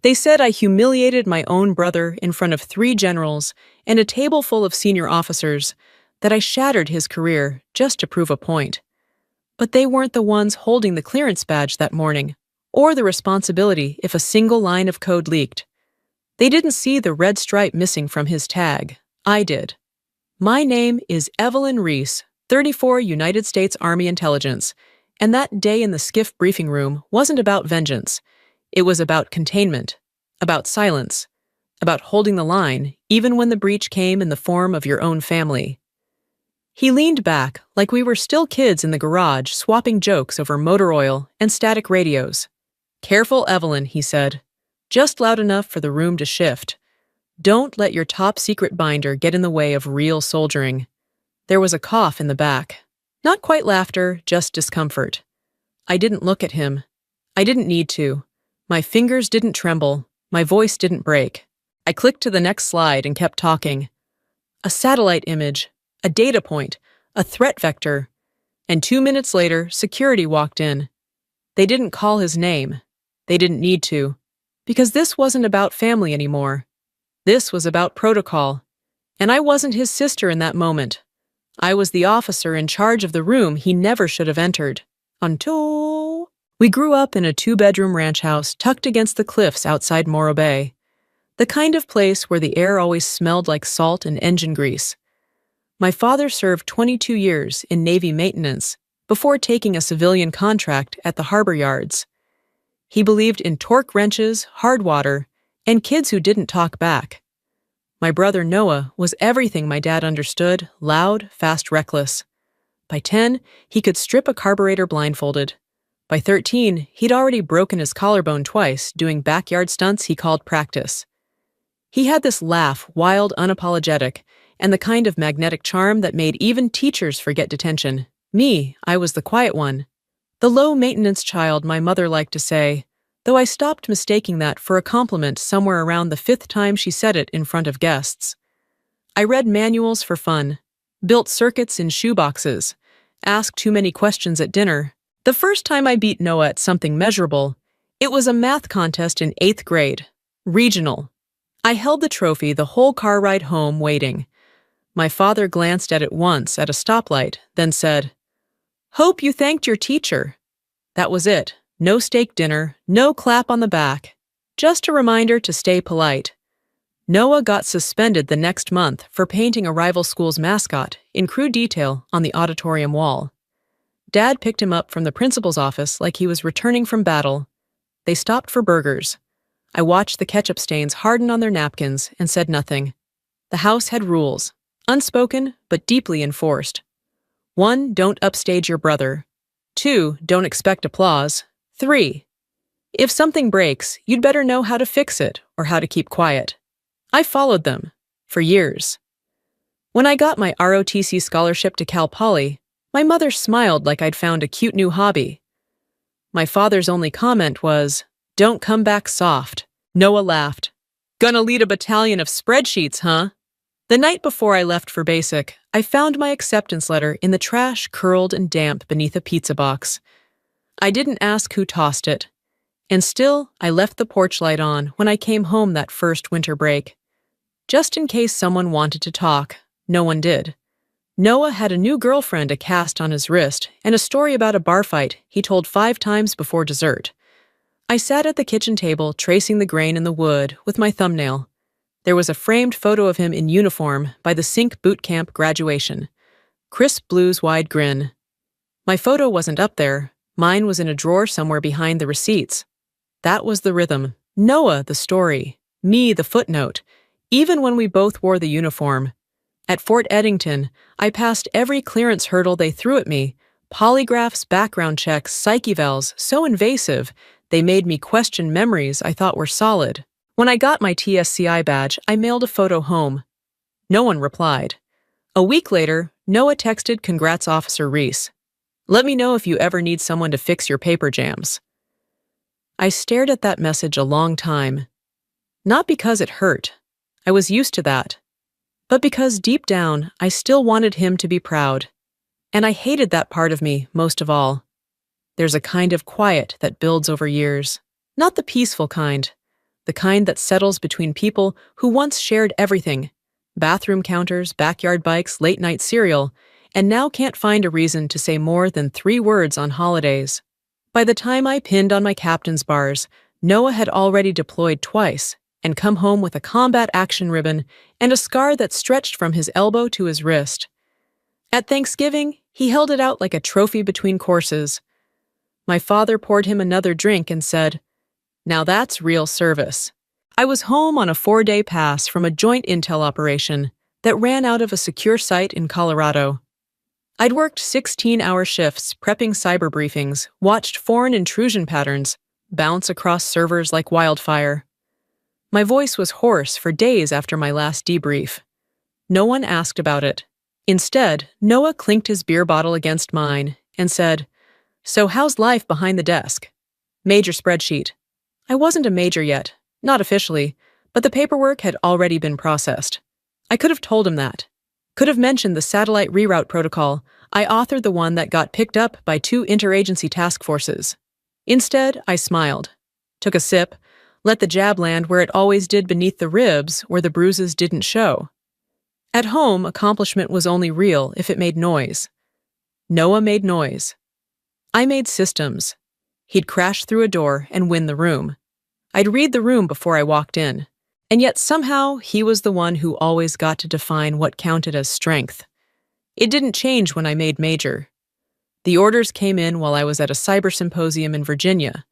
They said I humiliated my own brother in front of 3 generals and a table full of senior officers, that I shattered his career just to prove a point. But they weren't the ones holding the clearance badge that morning, or the responsibility if a single line of code leaked. They didn't see the red stripe missing from his tag. I did. My name is Evelyn Reese, 34 United States Army Intelligence, and that day in the SCIF briefing room wasn't about vengeance. It was about containment, about silence, about holding the line even when the breach came in the form of your own family. He leaned back like we were still kids in the garage swapping jokes over motor oil and static radios. "Careful, Evelyn," he said, just loud enough for the room to shift. "Don't let your top-secret binder get in the way of real soldiering." There was a cough in the back. Not quite laughter, just discomfort. I didn't look at him. I didn't need to. My fingers didn't tremble. My voice didn't break. I clicked to the next slide and kept talking. A satellite image, a data point, a threat vector. And 2 minutes later, security walked in. They didn't call his name. They didn't need to. Because this wasn't about family anymore. This was about protocol. And I wasn't his sister in that moment. I was the officer in charge of the room he never should have entered. Until... We grew up in a 2-bedroom ranch house tucked against the cliffs outside Morro Bay. The kind of place where the air always smelled like salt and engine grease. My father served 22 years in Navy maintenance before taking a civilian contract at the harbor yards. He believed in torque wrenches, hard water, and kids who didn't talk back. My brother Noah was everything my dad understood, loud, fast, reckless. By 10, he could strip a carburetor blindfolded. By 13, he'd already broken his collarbone twice doing backyard stunts he called practice. He had this laugh, wild, unapologetic, and the kind of magnetic charm that made even teachers forget detention. Me, I was the quiet one. The low-maintenance child, my mother liked to say, though I stopped mistaking that for a compliment somewhere around the 5th time she said it in front of guests. I read manuals for fun, built circuits in shoeboxes, asked too many questions at dinner. The first time I beat Noah at something measurable, it was a math contest in 8th grade, regional. I held the trophy the whole car ride home waiting. My father glanced at it once at a stoplight, then said, "Hope you thanked your teacher." That was it. No steak dinner, no clap on the back. Just a reminder to stay polite. Noah got suspended the next month for painting a rival school's mascot in crude detail on the auditorium wall. Dad picked him up from the principal's office like he was returning from battle. They stopped for burgers. I watched the ketchup stains harden on their napkins and said nothing. The house had rules, unspoken but deeply enforced. 1, don't upstage your brother. 2, don't expect applause. 3, if something breaks, you'd better know how to fix it or how to keep quiet. I followed them, for years. When I got my ROTC scholarship to Cal Poly, my mother smiled like I'd found a cute new hobby. My father's only comment was, "Don't come back soft." Noah laughed. "Gonna lead a battalion of spreadsheets, huh?" The night before I left for basic, I found my acceptance letter in the trash curled and damp beneath a pizza box. I didn't ask who tossed it. And still, I left the porch light on when I came home that first winter break. Just in case someone wanted to talk, no one did. Noah had a new girlfriend, a cast on his wrist, and a story about a bar fight he told 5 times before dessert. I sat at the kitchen table tracing the grain in the wood with my thumbnail. There was a framed photo of him in uniform by the Sync boot camp graduation. Crisp Blue's wide grin. My photo wasn't up there. Mine was in a drawer somewhere behind the receipts. That was the rhythm. Noah, the story. Me, the footnote. Even when we both wore the uniform. At Fort Eddington, I passed every clearance hurdle they threw at me. Polygraphs, background checks, psych evals, so invasive, they made me question memories I thought were solid. When I got my TSCI badge, I mailed a photo home. No one replied. A week later, Noah texted, "Congrats, Officer Reese. Let me know if you ever need someone to fix your paper jams." I stared at that message a long time. Not because it hurt. I was used to that. But because deep down, I still wanted him to be proud. And I hated that part of me most of all. There's a kind of quiet that builds over years. Not the peaceful kind, the kind that settles between people who once shared everything: bathroom counters, backyard bikes, late-night cereal, and now can't find a reason to say more than 3 words on holidays. By the time I pinned on my captain's bars, Noah had already deployed twice and come home with a combat action ribbon and a scar that stretched from his elbow to his wrist. At Thanksgiving, he held it out like a trophy between courses. My father poured him another drink and said, "Now that's real service." I was home on a 4-day pass from a joint intel operation that ran out of a secure site in Colorado. I'd worked 16-hour shifts prepping cyber briefings, watched foreign intrusion patterns bounce across servers like wildfire. My voice was hoarse for days after my last debrief. No one asked about it. Instead, Noah clinked his beer bottle against mine and said, "So how's life behind the desk?" Major spreadsheet. I wasn't a major yet, not officially, but the paperwork had already been processed. I could have told him that. Could have mentioned the satellite reroute protocol. I authored the one that got picked up by 2 interagency task forces. Instead, I smiled, took a sip, let the jab land where it always did beneath the ribs where the bruises didn't show. At home, accomplishment was only real if it made noise. Noah made noise. I made systems. He'd crash through a door and win the room. I'd read the room before I walked in. And yet somehow he was the one who always got to define what counted as strength. It didn't change when I made major. The orders came in while I was at a cyber symposium in Virginia.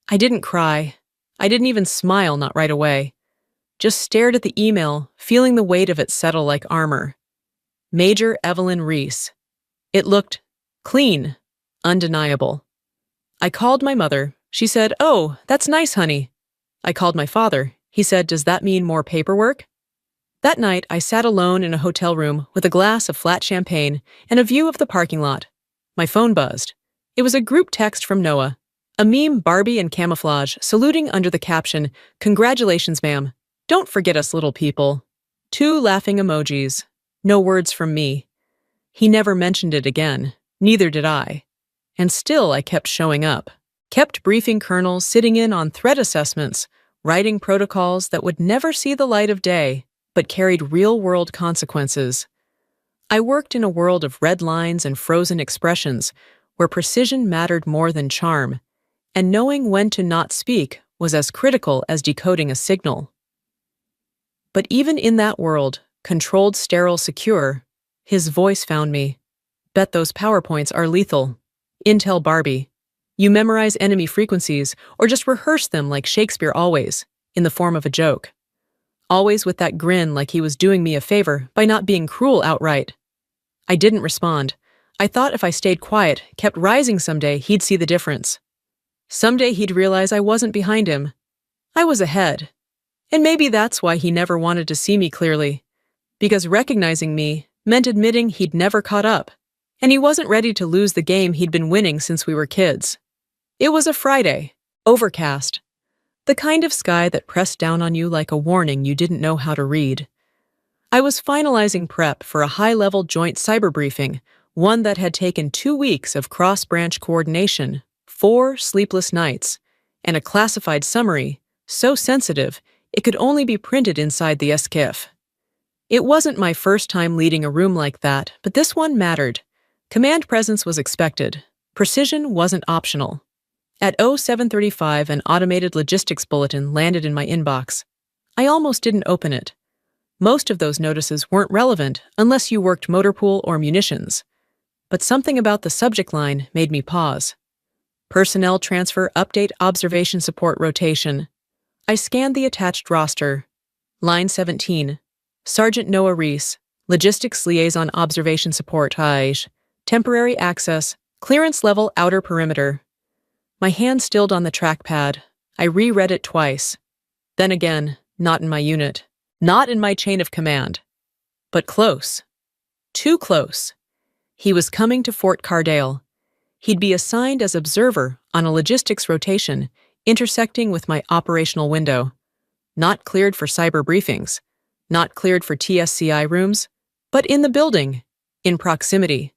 I didn't cry. I didn't even smile, not right away. Just stared at the email, feeling the weight of it settle like armor. Major Evelyn Reese. It looked clean, undeniable. I called my mother. She said, "Oh, that's nice, honey." I called my father. He said, "Does that mean more paperwork?" That night, I sat alone in a hotel room with a glass of flat champagne and a view of the parking lot. My phone buzzed. It was a group text from Noah, a meme Barbie in camouflage saluting under the caption, "Congratulations, ma'am. Don't forget us little people." 2 laughing emojis. No words from me. He never mentioned it again. Neither did I. And still I kept showing up. Kept briefing colonels, sitting in on threat assessments, writing protocols that would never see the light of day, but carried real-world consequences. I worked in a world of red lines and frozen expressions, where precision mattered more than charm, and knowing when to not speak was as critical as decoding a signal. But even in that world, controlled, sterile, secure, his voice found me. "Bet those PowerPoints are lethal. Intel Barbie. You memorize enemy frequencies or just rehearse them like Shakespeare always, in the form of a joke. Always with that grin like he was doing me a favor by not being cruel outright. I didn't respond. I thought if I stayed quiet, kept rising someday, he'd see the difference. Someday he'd realize I wasn't behind him. I was ahead. And maybe that's why he never wanted to see me clearly. Because recognizing me meant admitting he'd never caught up. And he wasn't ready to lose the game he'd been winning since we were kids. It was a Friday, overcast. The kind of sky that pressed down on you like a warning you didn't know how to read. I was finalizing prep for a high-level joint cyber briefing, one that had taken 2 weeks of cross-branch coordination, 4 sleepless nights, and a classified summary, so sensitive it could only be printed inside the SCIF. It wasn't my first time leading a room like that, but this one mattered. Command presence was expected. Precision wasn't optional. At 07:35, an automated logistics bulletin landed in my inbox. I almost didn't open it. Most of those notices weren't relevant unless you worked motor pool or munitions. But something about the subject line made me pause. Personnel transfer update observation support rotation. I scanned the attached roster. Line 17. Sergeant Noah Reese, Logistics Liaison Observation Support, temporary access, clearance level outer perimeter. My hand stilled on the trackpad. I reread it twice. Then again, not in my unit. Not in my chain of command. But close. Too close. He was coming to Fort Cardale. He'd be assigned as observer on a logistics rotation, intersecting with my operational window. Not cleared for cyber briefings. Not cleared for TSCI rooms. But in the building. In proximity.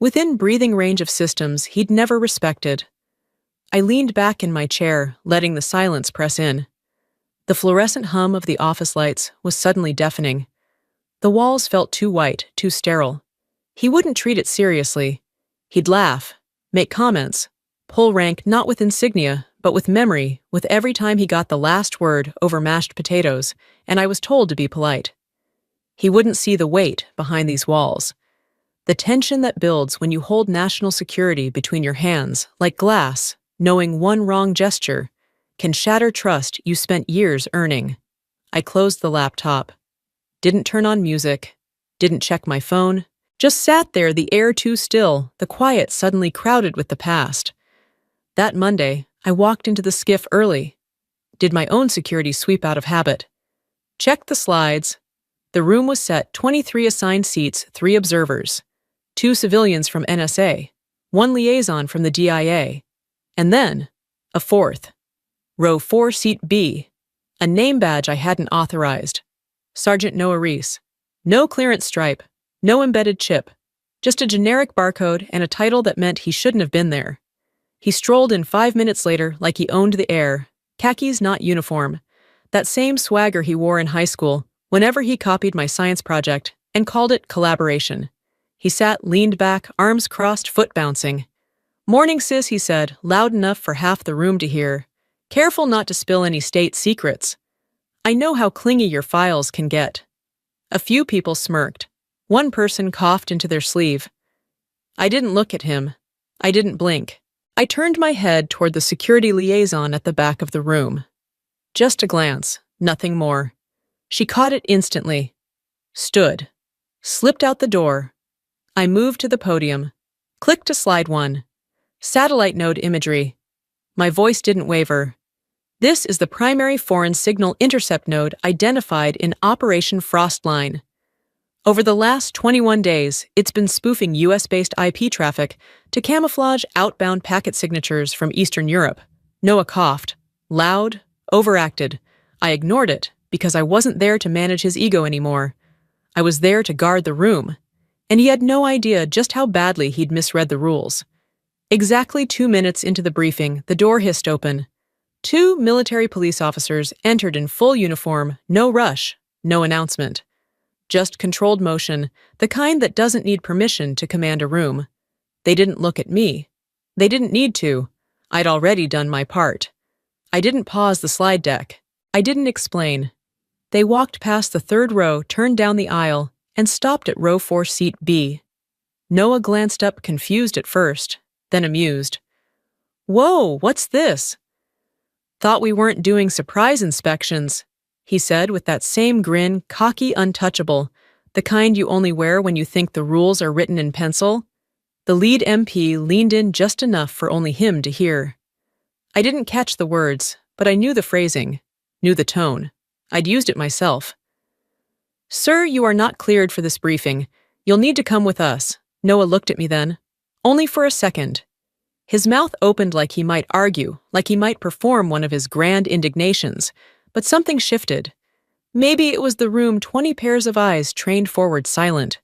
Within breathing range of systems he'd never respected. I leaned back in my chair, letting the silence press in. The fluorescent hum of the office lights was suddenly deafening. The walls felt too white, too sterile. He wouldn't treat it seriously. He'd laugh, make comments, pull rank not with insignia, but with memory, with every time he got the last word over mashed potatoes, and I was told to be polite. He wouldn't see the weight behind these walls. The tension that builds when you hold national security between your hands, like glass, knowing one wrong gesture, can shatter trust you spent years earning. I closed the laptop. Didn't turn on music. Didn't check my phone. Just sat there, the air too still, the quiet suddenly crowded with the past. That Monday, I walked into the skiff early. Did my own security sweep out of habit. Checked the slides. The room was set 23 assigned seats, 3 observers, 2 civilians from NSA, 1 liaison from the DIA, and then a 4th. Row 4, seat B, a name badge I hadn't authorized. Sergeant Noah Reese. No clearance stripe, no embedded chip, just a generic barcode and a title that meant he shouldn't have been there. He strolled in 5 minutes later like he owned the air, khakis not uniform, that same swagger he wore in high school whenever he copied my science project and called it collaboration. He sat, leaned back, arms crossed, foot bouncing. "Morning, sis," he said, loud enough for half the room to hear. "Careful not to spill any state secrets. I know how clingy your files can get." A few people smirked. One person coughed into their sleeve. I didn't look at him. I didn't blink. I turned my head toward the security liaison at the back of the room. Just a glance, nothing more. She caught it instantly. Stood. Slipped out the door. I moved to the podium. Clicked to slide 1. Satellite node imagery. My voice didn't waver. This is the primary foreign signal intercept node identified in Operation Frostline. Over the last 21 days, it's been spoofing US-based IP traffic to camouflage outbound packet signatures from Eastern Europe. Noah coughed. Loud, overacted. I ignored it because I wasn't there to manage his ego anymore. I was there to guard the room, and he had no idea just how badly he'd misread the rules. Exactly 2 minutes into the briefing, the door hissed open. 2 military police officers entered in full uniform, no rush, no announcement. Just controlled motion, the kind that doesn't need permission to command a room. They didn't look at me. They didn't need to. I'd already done my part. I didn't pause the slide deck. I didn't explain. They walked past the 3rd row, turned down the aisle, and stopped at row 4, seat B. Noah glanced up, confused at first, then amused. "Whoa, what's this?" "Thought we weren't doing surprise inspections," he said with that same grin, cocky, untouchable, the kind you only wear when you think the rules are written in pencil. The lead MP leaned in just enough for only him to hear. I didn't catch the words, but I knew the phrasing, knew the tone. I'd used it myself. "Sir, you are not cleared for this briefing. You'll need to come with us." Noah looked at me then. Only for a second. His mouth opened like he might argue, like he might perform one of his grand indignations, but something shifted. Maybe it was the room 20 pairs of eyes trained forward silent.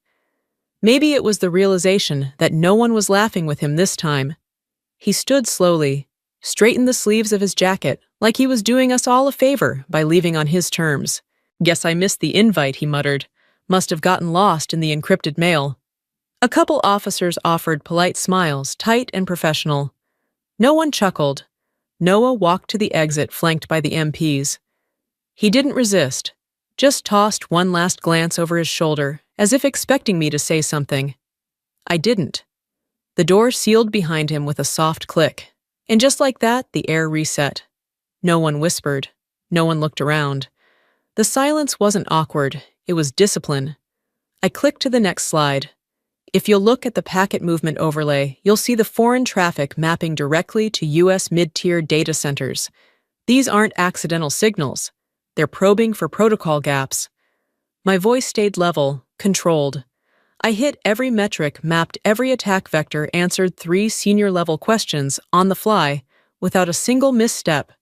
Maybe it was the realization that no one was laughing with him this time. He stood slowly, straightened the sleeves of his jacket, like he was doing us all a favor by leaving on his terms. "Guess I missed the invite," he muttered. "Must have gotten lost in the encrypted mail." A couple officers offered polite smiles, tight and professional. No one chuckled. Noah walked to the exit flanked by the MPs. He didn't resist, just tossed one last glance over his shoulder, as if expecting me to say something. I didn't. The door sealed behind him with a soft click, and just like that, the air reset. No one whispered. No one looked around. The silence wasn't awkward, it was discipline. I clicked to the next slide. If you'll look at the packet movement overlay, you'll see the foreign traffic mapping directly to US mid-tier data centers. These aren't accidental signals. They're probing for protocol gaps. My voice stayed level, controlled. I hit every metric, mapped every attack vector, answered 3 senior-level questions on the fly, without a single misstep.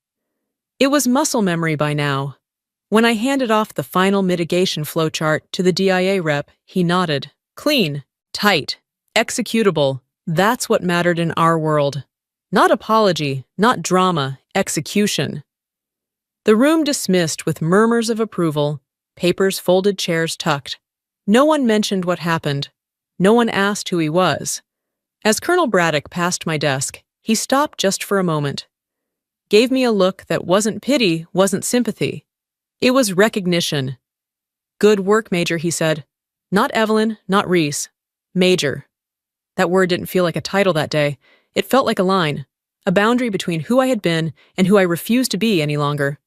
It was muscle memory by now. When I handed off the final mitigation flowchart to the DIA rep, he nodded. Clean. Tight. Executable. That's what mattered in our world. Not apology, not drama, execution. The room dismissed with murmurs of approval, papers folded, chairs tucked. No one mentioned what happened. No one asked who he was. As Colonel Braddock passed my desk, he stopped just for a moment. Gave me a look that wasn't pity, wasn't sympathy. It was recognition. "Good work, Major," he said. Not Evelyn, not Reese. Major. That word didn't feel like a title that day. It felt like a line, a boundary between who I had been and who I refused to be any longer.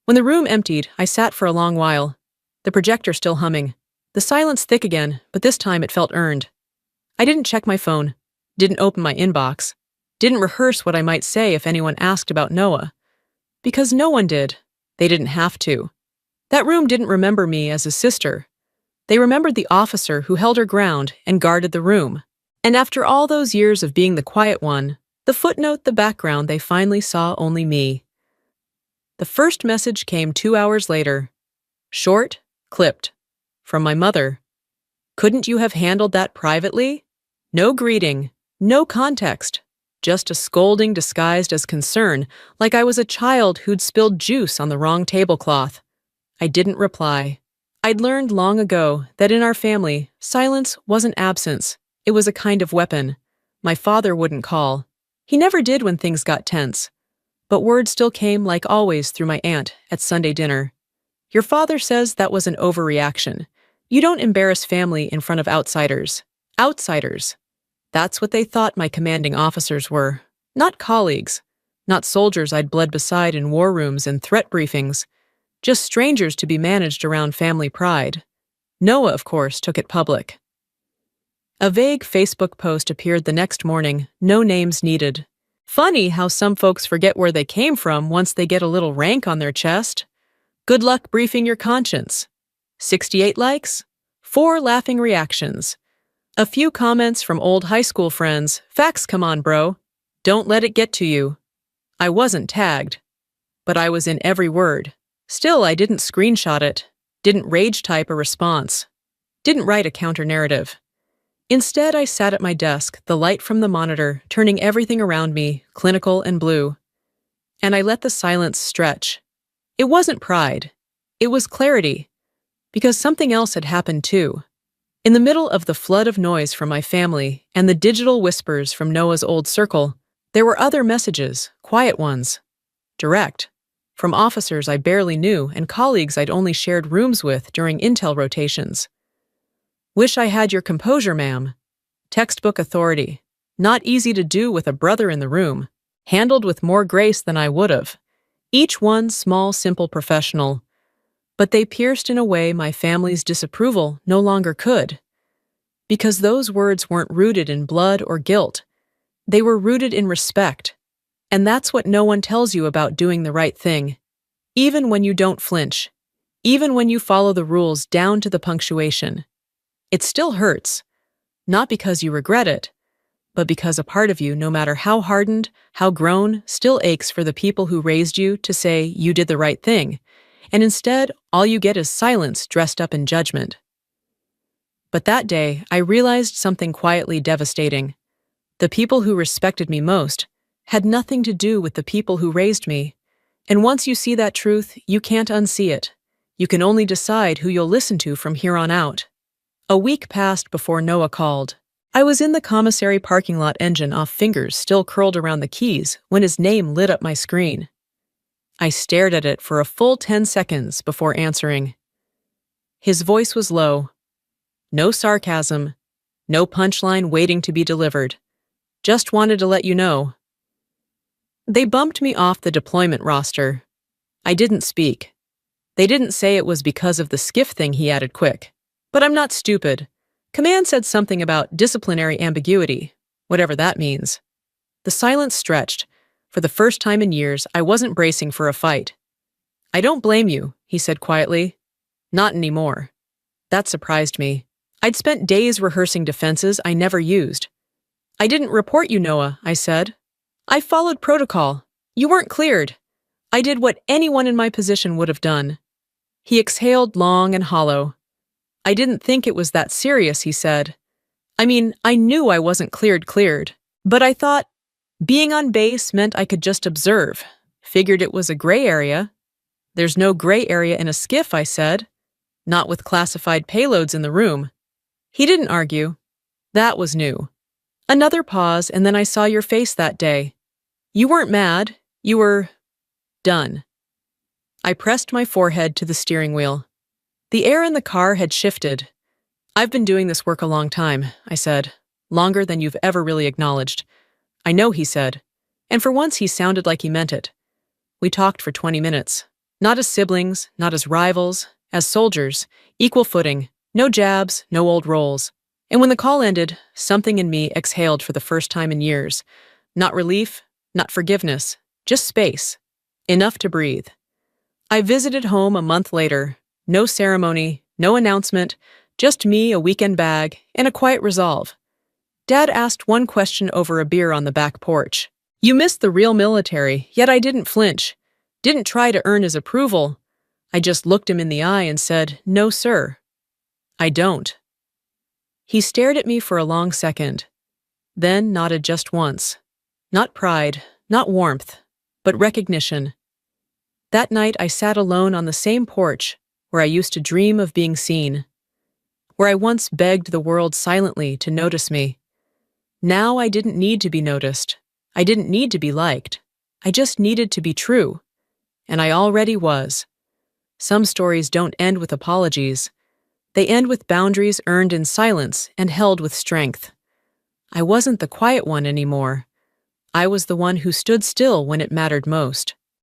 When the room emptied, I sat for a long while, the projector still humming, the silence thick again, but this time it felt earned. I didn't check my phone, didn't open my inbox, didn't rehearse what I might say if anyone asked about Noah. Because no one did. They didn't have to. That room didn't remember me as a sister. They remembered the officer who held her ground and guarded the room. And after all those years of being the quiet one, the footnote, the background, they finally saw only me. The first message came 2 hours later. Short, clipped. From my mother. "Couldn't you have handled that privately?" No greeting, no context. Just a scolding disguised as concern, like I was a child who'd spilled juice on the wrong tablecloth. I didn't reply. I'd learned long ago that in our family, silence wasn't absence. It was a kind of weapon. My father wouldn't call. He never did when things got tense. But word still came, like always, through my aunt at Sunday dinner. "Your father says that was an overreaction. You don't embarrass family in front of outsiders." Outsiders. That's what they thought my commanding officers were. Not colleagues. Not soldiers I'd bled beside in war rooms and threat briefings. Just strangers to be managed around family pride. Noah, of course, took it public. A vague Facebook post appeared the next morning, no names needed. Funny how some folks forget where they came from once they get a little rank on their chest. "Good luck briefing your conscience." 68 likes, 4 laughing reactions. A few comments from old high school friends. "Facts, come on, bro. Don't let it get to you." I wasn't tagged, but I was in every word. Still, I didn't screenshot it, didn't rage type a response, didn't write a counter-narrative. Instead, I sat at my desk, the light from the monitor turning everything around me clinical and blue. And I let the silence stretch. It wasn't pride. It was clarity. Because something else had happened too. In the middle of the flood of noise from my family and the digital whispers from Noah's old circle, there were other messages, quiet ones, direct, from officers I barely knew and colleagues I'd only shared rooms with during intel rotations. "Wish I had your composure, ma'am." Textbook authority. Not easy to do with a brother in the room. Handled with more grace than I would have. Each one small, simple professional. But they pierced in a way my family's disapproval no longer could. Because those words weren't rooted in blood or guilt. They were rooted in respect. And that's what no one tells you about doing the right thing. Even when you don't flinch. Even when you follow the rules down to the punctuation. It still hurts. Not because you regret it, but because a part of you, no matter how hardened, how grown, still aches for the people who raised you to say you did the right thing. And instead, all you get is silence dressed up in judgment. But that day, I realized something quietly devastating. The people who respected me most had nothing to do with the people who raised me. And once you see that truth, you can't unsee it. You can only decide who you'll listen to from here on out. A week passed before Noah called. I was in the commissary parking lot, engine off, fingers still curled around the keys, when his name lit up my screen. I stared at it for a full 10 seconds before answering. His voice was low. No sarcasm, no punchline waiting to be delivered. Just wanted to let you know. They bumped me off the deployment roster. I didn't speak. They didn't say it was because of the skiff thing, he added quick. But I'm not stupid. Command said something about disciplinary ambiguity, whatever that means. The silence stretched. For the first time in years, I wasn't bracing for a fight. I don't blame you, he said quietly. Not anymore. That surprised me. I'd spent days rehearsing defenses I never used. I didn't report you, Noah, I said. I followed protocol. You weren't cleared. I did what anyone in my position would have done. He exhaled long and hollow. I didn't think it was that serious, he said. I mean, I knew I wasn't cleared, but I thought being on base meant I could just observe. Figured it was a gray area. There's no gray area in a skiff, I said. Not with classified payloads in the room. He didn't argue. That was new. Another pause, and then I saw your face that day. You weren't mad. You were done. I pressed my forehead to the steering wheel. The air in the car had shifted. I've been doing this work a long time, I said. Longer than you've ever really acknowledged. I know, he said. And for once he sounded like he meant it. We talked for 20 minutes. Not as siblings, not as rivals, as soldiers, equal footing, no jabs, no old roles. And when the call ended, something in me exhaled for the first time in years. Not relief, not forgiveness, just space. Enough to breathe. I visited home a month later. No ceremony, no announcement, just me, a weekend bag, and a quiet resolve. Dad asked one question over a beer on the back porch. You missed the real military, yet I didn't flinch. Didn't try to earn his approval. I just looked him in the eye and said, no, sir. I don't. He stared at me for a long second, then nodded just once. Not pride, not warmth, but recognition. That night I sat alone on the same porch where I used to dream of being seen, where I once begged the world silently to notice me. Now I didn't need to be noticed. I didn't need to be liked. I just needed to be true. And I already was. Some stories don't end with apologies. They end with boundaries earned in silence and held with strength. I wasn't the quiet one anymore. I was the one who stood still when it mattered most.